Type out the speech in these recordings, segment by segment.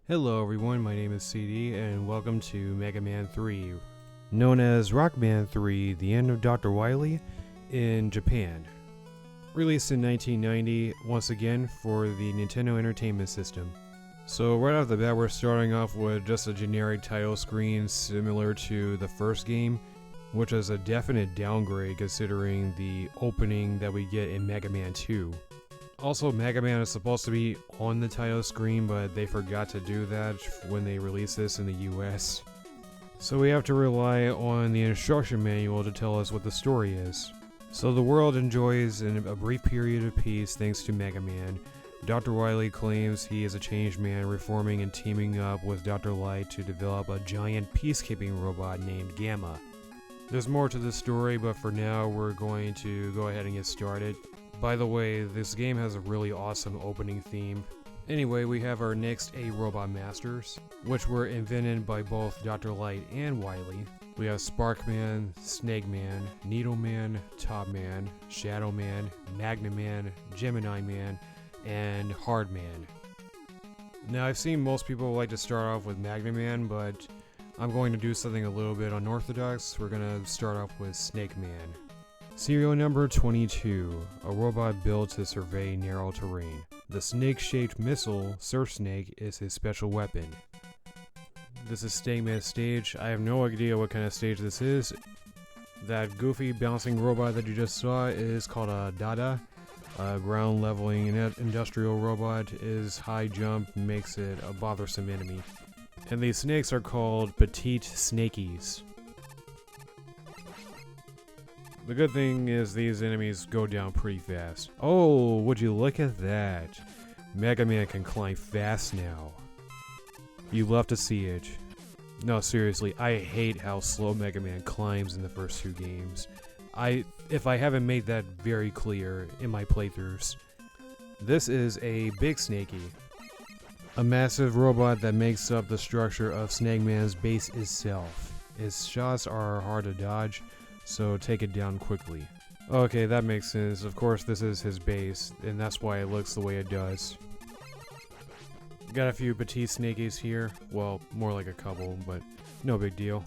Hello everyone, my name is CD and welcome to Mega Man 3, known as Rockman 3, The End of Dr. Wily, in Japan. Released in 1990, once again, for the Nintendo Entertainment System. So right off the bat we're starting off with just a generic title screen similar to the first game, which is a definite downgrade considering the opening that we get in Mega Man 2. Also, Mega Man is supposed to be on the title screen, but they forgot to do that when they released this in the US. So we have to rely on the instruction manual to tell us what the story is. So the world enjoys a brief period of peace thanks to Mega Man. Dr. Wily claims he is a changed man, reforming and teaming up with Dr. Light to develop a giant peacekeeping robot named Gamma. There's more to the story, but for now we're going to go ahead and get started. By the way, this game has a really awesome opening theme. Anyway, we have our next 8 robot masters, which were invented by both Dr. Light and Wily. We have Sparkman, Snake Man, Needle Man, Top Man, Shadow Man, Magna Man, Gemini Man, and Hard Man. Now, I've seen most people like to start off with Magna Man, but I'm going to do something a little bit unorthodox. We're going to start off with Snake Man. Serial number 22, a robot built to survey narrow terrain. The snake-shaped missile, Surf Snake, is his special weapon. This is Snake Man's stage. I have no idea what kind of stage this is. That goofy bouncing robot that you just saw is called a Dada. Ground leveling industrial robot is high jump, makes it a bothersome enemy. And these snakes are called petite snakies. The good thing is these enemies go down pretty fast. Oh, would you look at that? Mega Man can climb fast now. You love to see it. No, seriously, I hate how slow Mega Man climbs in the first 2 games. If I haven't made that very clear in my playthroughs. This is a Big Snakey. A massive robot that makes up the structure of Snake Man's base itself. Its shots are hard to dodge, so take it down quickly. Okay, that makes sense. Of course, this is his base, and that's why it looks the way it does. Got a few petite snakies here. Well, more like a couple, but no big deal.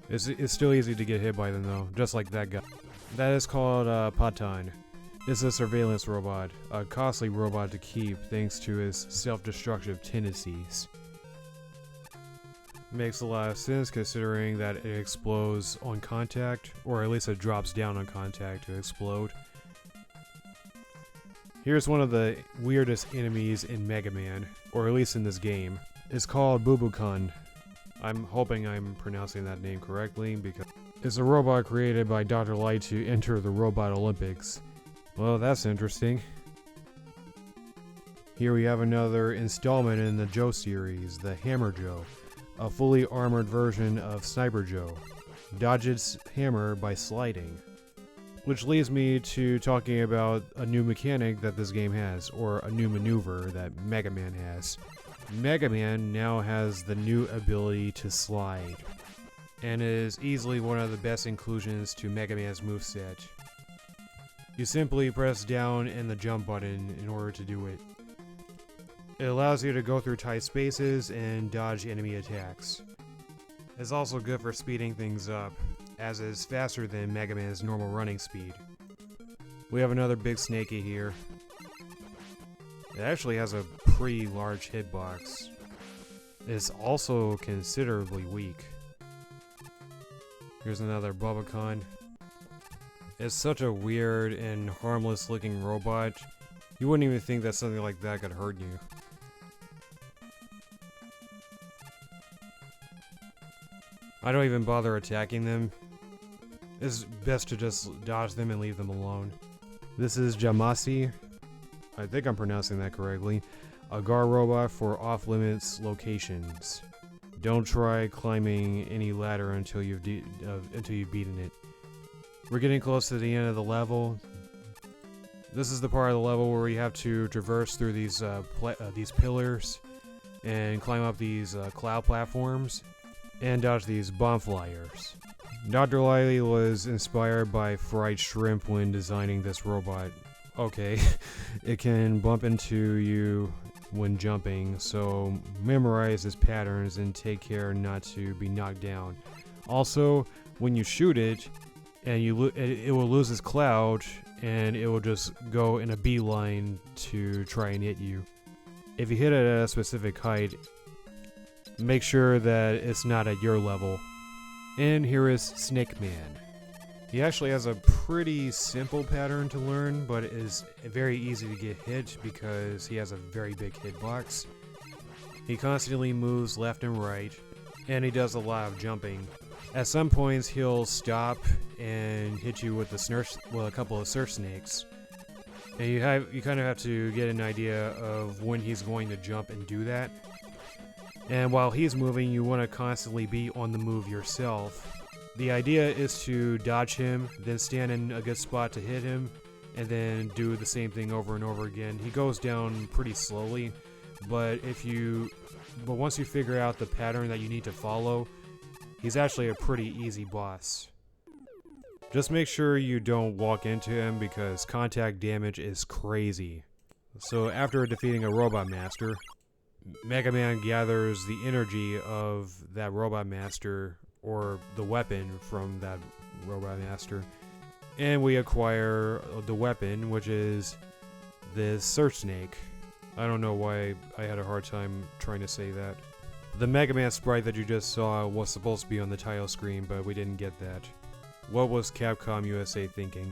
It's still easy to get hit by them though, just like that guy. That is called Patan. It's a surveillance robot, a costly robot to keep thanks to his self-destructive tendencies. Makes a lot of sense considering that it explodes on contact, or at least it drops down on contact to explode. Here's one of the weirdest enemies in Mega Man, or at least in this game. It's called Bubukan. I'm hoping I'm pronouncing that name correctly because it's a robot created by Dr. Light to enter the Robot Olympics. Well, that's interesting. Here we have another installment in the Joe series, the Hammer Joe. A fully armored version of Sniper Joe. Dodges hammer by sliding. Which leads me to talking about a new mechanic that this game has, or a new maneuver that Mega Man has. Mega Man now has the new ability to slide, and is easily one of the best inclusions to Mega Man's moveset. You simply press down and the jump button in order to do it. It allows you to go through tight spaces and dodge enemy attacks. It's also good for speeding things up, as it is faster than Mega Man's normal running speed. We have another Big Snakey here. It actually has a pretty large hitbox. It's also considerably weak. Here's another Bubukan. It's such a weird and harmless looking robot. You wouldn't even think that something like that could hurt you. I don't even bother attacking them. It's best to just dodge them and leave them alone. This is Jamasi. I think I'm pronouncing that correctly. A guard robot for off-limits locations. Don't try climbing any ladder until you've beaten it. We're getting close to the end of the level. This is the part of the level where we have to traverse through these pillars and climb up these cloud platforms and dodge these bomb flyers. Dr. Wily was inspired by fried shrimp when designing this robot. Okay, it can bump into you when jumping, so memorize his patterns and take care not to be knocked down. Also, when you shoot it, and it will lose its cloud, and it will just go in a beeline to try and hit you. If you hit it at a specific height, make sure that it's not at your level. And here is Snake Man. He actually has a pretty simple pattern to learn, but it is very easy to get hit because he has a very big hitbox. He constantly moves left and right, and he does a lot of jumping. At some points, he'll stop and hit you with a couple of surf snakes, and you kind of have to get an idea of when he's going to jump and do that. And while he's moving, you want to constantly be on the move yourself. The idea is to dodge him, then stand in a good spot to hit him, and then do the same thing over and over again. He goes down pretty slowly, but once you figure out the pattern that you need to follow, he's actually a pretty easy boss. Just make sure you don't walk into him because contact damage is crazy. So after defeating a Robot Master, Mega Man gathers the energy of that Robot Master, or the weapon from that Robot Master, and we acquire the weapon, which is this Surf Snake. I don't know why I had a hard time trying to say that. The Mega Man sprite that you just saw was supposed to be on the title screen, but we didn't get that. What was Capcom USA thinking?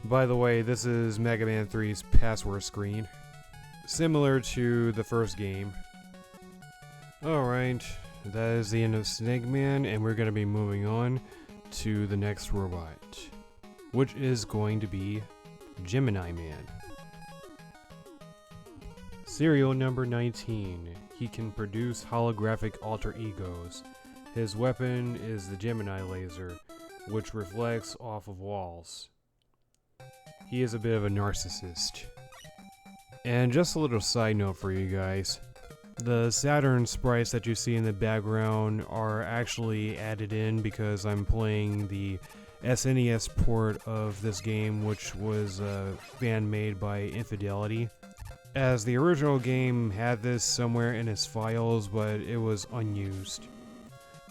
By the way, this is Mega Man 3's password screen, similar to the first game. Alright, that is the end of Snake Man, and we're going to be moving on to the next robot, which is going to be Gemini Man. Serial number 19. He can produce holographic alter egos. His weapon is the Gemini laser, which reflects off of walls. He is a bit of a narcissist. And just a little side note for you guys. The Saturn sprites that you see in the background are actually added in because I'm playing the SNES port of this game, which was fan-made by Infidelity. As the original game had this somewhere in its files, but it was unused.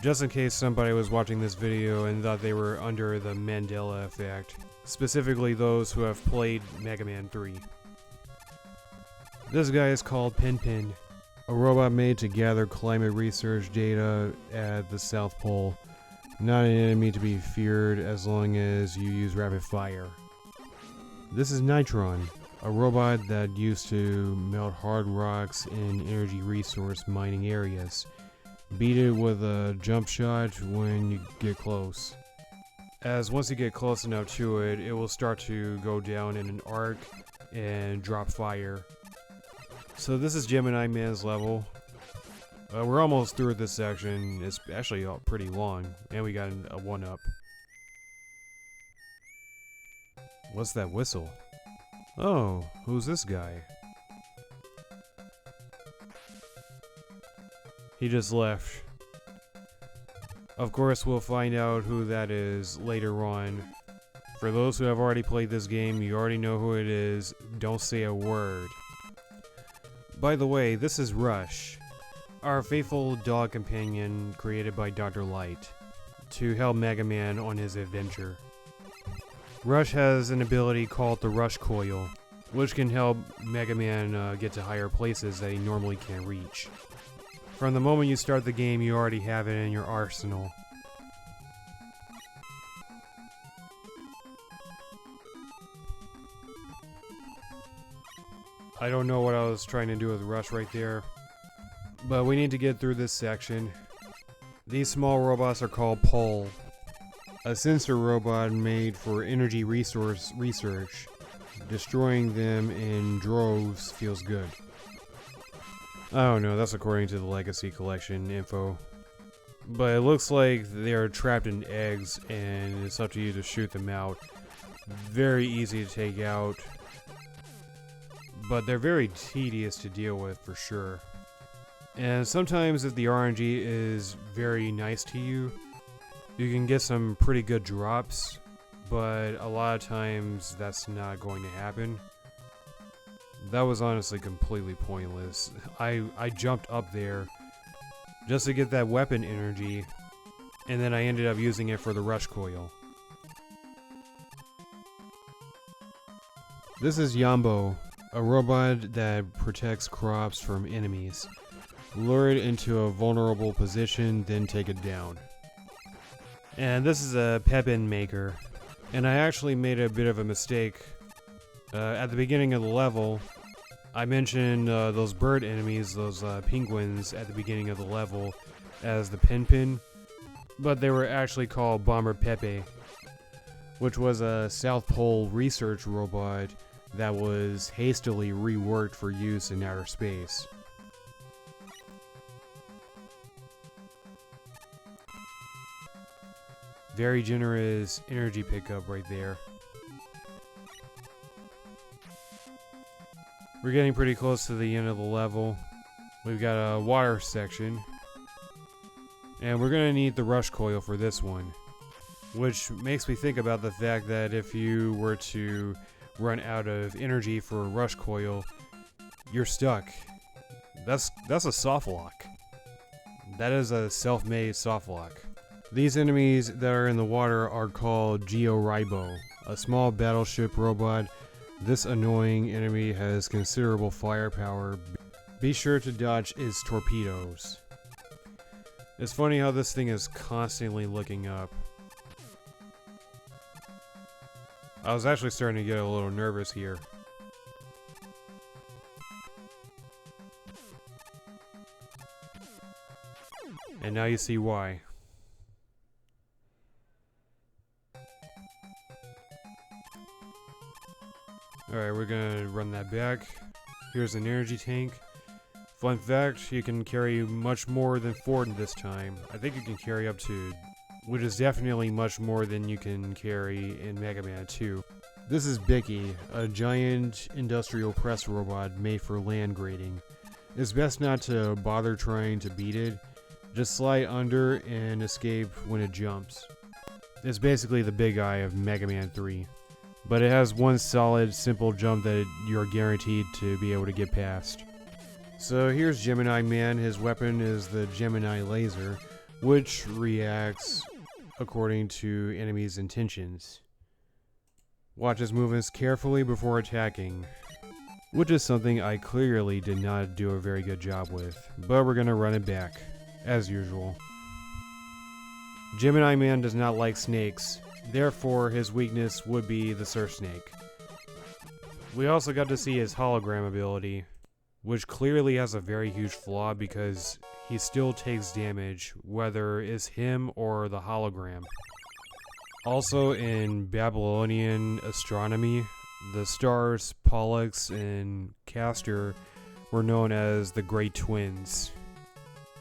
Just in case somebody was watching this video and thought they were under the Mandela effect, specifically those who have played Mega Man 3. This guy is called Pin, a robot made to gather climate research data at the South Pole. Not an enemy to be feared as long as you use rapid fire. This is Nitron, a robot that used to melt hard rocks in energy resource mining areas. Beat it with a jump shot when you get close. As once you get close enough to it, it will start to go down in an arc and drop fire. So this is Gemini Man's level. We're almost through this section. It's actually pretty long, and we got a 1-up. What's that whistle? Oh, who's this guy? He just left. Of course, we'll find out who that is later on. For those who have already played this game, you already know who it is. Don't say a word. By the way, this is Rush, our faithful dog companion created by Dr. Light to help Mega Man on his adventure. Rush has an ability called the Rush Coil, which can help Mega Man get to higher places that he normally can't reach. From the moment you start the game, you already have it in your arsenal. I don't know what I was trying to do with Rush right there, but we need to get through this section. These small robots are called Pole, a sensor robot made for energy resource research. Destroying them in droves feels good. I don't know, that's according to the Legacy Collection info. But it looks like they're trapped in eggs and it's up to you to shoot them out. Very easy to take out, but they're very tedious to deal with for sure. And sometimes if the RNG is very nice to you, you can get some pretty good drops, but a lot of times that's not going to happen. That was honestly completely pointless. I jumped up there just to get that weapon energy, and then I ended up using it for the rush coil. This is Yambo, a robot that protects crops from enemies. Lure it into a vulnerable position, then take it down. And this is a Pepin maker. And I actually made a bit of a mistake. At the beginning of the level, I mentioned those bird enemies, those penguins at the beginning of the level, as the Pin, but they were actually called Bomber Pepe, which was a South Pole research robot that was hastily reworked for use in outer space. Very generous energy pickup right there. We're getting pretty close to the end of the level. We've got a water section. And we're gonna need the rush coil for this one. Which makes me think about the fact that if you were to run out of energy for a rush coil, you're stuck. That's a soft lock. That is a self-made soft lock. These enemies that are in the water are called Georibo, a small battleship robot. This annoying enemy has considerable firepower. Be sure to dodge its torpedoes. It's funny how this thing is constantly looking up. I was actually starting to get a little nervous here. And now you see why. Alright, we're gonna run that back. Here's an energy tank. Fun fact, you can carry much more than 4 this time. I think you can carry up to, which is definitely much more than you can carry in Mega Man 2. This is Bicky, a giant industrial press robot made for land grading. It's best not to bother trying to beat it. Just slide under and escape when it jumps. It's basically the big eye of Mega Man 3. But it has one solid, simple jump that you're guaranteed to be able to get past. So here's Gemini Man. His weapon is the Gemini laser, which reacts according to enemies' intentions. Watch his movements carefully before attacking, which is something I clearly did not do a very good job with, but we're gonna run it back, as usual. Gemini Man does not like snakes. Therefore, his weakness would be the surf snake. We also got to see his hologram ability, which clearly has a very huge flaw because he still takes damage, whether it's him or the hologram. Also, in Babylonian astronomy, the stars Pollux and Castor were known as the Great Twins.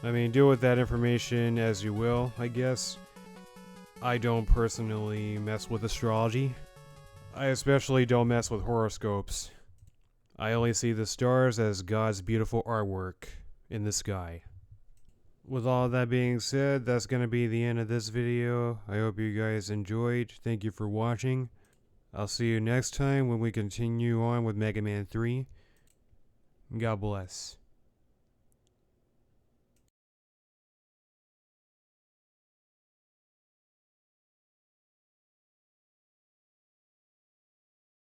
I mean, deal with that information as you will, I guess. I don't personally mess with astrology. I especially don't mess with horoscopes. I only see the stars as God's beautiful artwork in the sky. With all that being said, that's going to be the end of this video. I hope you guys enjoyed. Thank you for watching. I'll see you next time when we continue on with Mega Man 3. God bless.